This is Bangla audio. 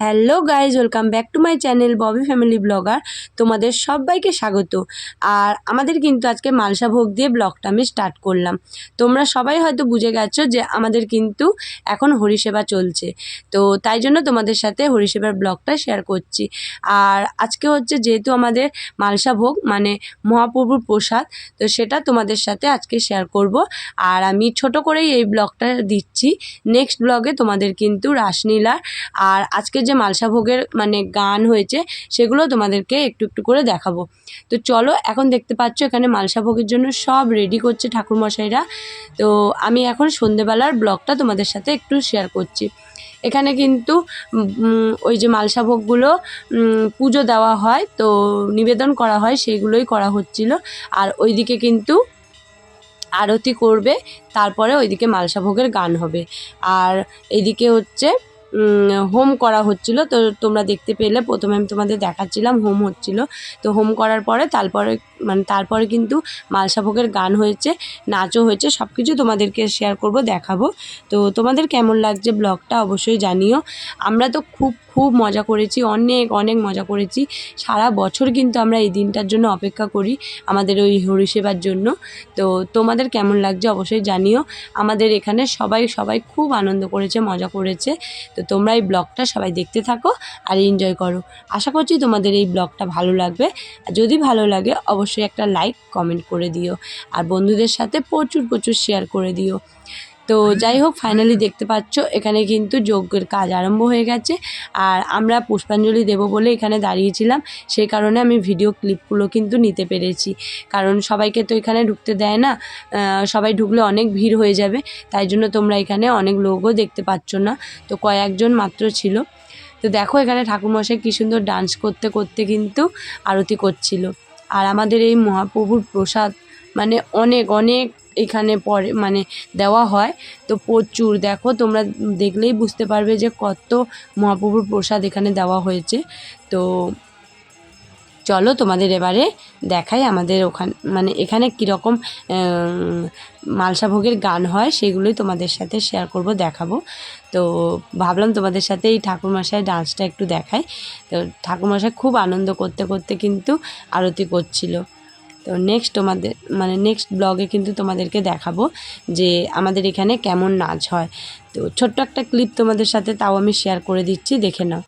Hello guys, welcome back to my channel Bobby family blogger. তোমাদের সবাইকে স্বাগত। আর আমাদের কিন্তু আজকে মালসা ভোগ দিয়ে ব্লগটা আমি স্টার্ট করলাম। তোমরা সবাই হয়তো বুঝে গেছো যে আমাদের কিন্তু এখন হরিসেবা চলছে, তো তাই জন্য তোমাদের সাথে হরিসেবার ব্লগটা শেয়ার করছি। আর আজকে হচ্ছে যেহেতু আমাদের মালসা ভোগ মানে মহাপ্রভুর প্রসাদ, তো সেটা তোমাদের সাথে আজকে শেয়ার করব। আর আমি ছোট করেই এই ব্লগটা দিচ্ছি। নেক্সট ব্লগে তোমাদের কিন্তু রাসলীলা আর আজকে যে মালসা ভোগের মানে গান হয়েছে সেগুলো তোমাদেরকে একটু একটু করে দেখাবো। তো চলো, এখন দেখতে পাচ্ছ এখানে মালসা ভোগের জন্য সব রেডি করছে ঠাকুরমশাইরা। তো আমি এখন সন্ধেবেলার ব্লগটা তোমাদের সাথে একটু শেয়ার করছি। এখানে কিন্তু ওই যে মালসা ভোগগুলো পুজো দেওয়া হয়, তো নিবেদন করা হয়, সেইগুলোই করা হচ্ছিল। আর ওইদিকে কিন্তু আরতি করবে, তারপরে ওইদিকে মালসা ভোগের গান হবে। আর এইদিকে হচ্ছে হোম করা হচ্ছিল। তো তোমরা দেখতে পেলে, প্রথমে আমি তোমাদের দেখাচ্ছিলাম হোম হচ্ছিল। তো হোম করার পরে তারপরে কিন্তু মালসা ভোগের গান হয়েছে, নাচও হয়েছে, সব কিছু তোমাদেরকে শেয়ার করব, দেখাবো। তো তোমাদের কেমন লাগছে ব্লগটা অবশ্যই জানিও। আমরা তো খুব খুব মজা করেছি, অনেক অনেক মজা করেছি। সারা বছর কিন্তু আমরা এই দিনটার জন্য অপেক্ষা করি, আমাদের ওই হরিসেবার জন্য। তো তোমাদের কেমন লাগছে অবশ্যই জানিও। আমাদের এখানে সবাই সবাই খুব আনন্দ করেছে, মজা করেছে। তো তোমরা এই ব্লগটা সবাই দেখতে থাকো আর এনজয় করো। আশা করছি তোমাদের এই ব্লগটা ভালো লাগবে। আর যদি ভালো লাগে অবশ্যই একটা লাইক কমেন্ট করে দিও, আর বন্ধুদের সাথে প্রচুর প্রচুর শেয়ার করে দিও। তো যাই হোক, ফাইনালি দেখতে পাচ্ছ এখানে কিন্তু যজ্ঞের কাজ আরম্ভ হয়ে গেছে। আর আমরা পুষ্পাঞ্জলি দেব বলে এখানে দাঁড়িয়েছিলাম, সেই কারণে আমি ভিডিও ক্লিপগুলো কিন্তু নিতে পেরেছি। কারণ সবাইকে তো এখানে ঢুকতে দেয় না, সবাই ঢুকলে অনেক ভিড় হয়ে যাবে, তাই জন্য তোমরা এখানে অনেক লোকও দেখতে পাচ্ছ না, তো কয়েকজন মাত্র ছিল। তো দেখো এখানে ঠাকুরমশাই কী সুন্দর ডান্স করতে করতে কিন্তু আরতি করছিল। আর আমাদের এই মহাপ্রভুর প্রসাদ মানে অনেক অনেক এখানে পরে মানে দেওয়া হয়। তো প্রচুর, দেখো তোমরা দেখলেই বুঝতে পারবে যে কত মহাপ্রভুর প্রসাদ এখানে দেওয়া হয়েছে। তো চলো তোমাদের এবারে দেখাই আমাদের মানে এখানে কীরকম মালসা ভোগের গান হয়, সেগুলোই তোমাদের সাথে শেয়ার করব, দেখাবো। তো ভাবলাম তোমাদের সাথে এই ঠাকুরমশাই ডান্সটা একটু দেখাই। তো ঠাকুরমশাই খুব আনন্দ করতে করতে কিন্তু আরতি করছিল। তো নেক্সট ব্লগে কিন্তু তোমাদেরকে দেখাবো যে আমাদের এখানে কেমন নাচ হয়। তো ছোট্ট একটা ক্লিপ তোমাদের সাথে তাও আমি শেয়ার করে দিচ্ছি, দেখে নাও।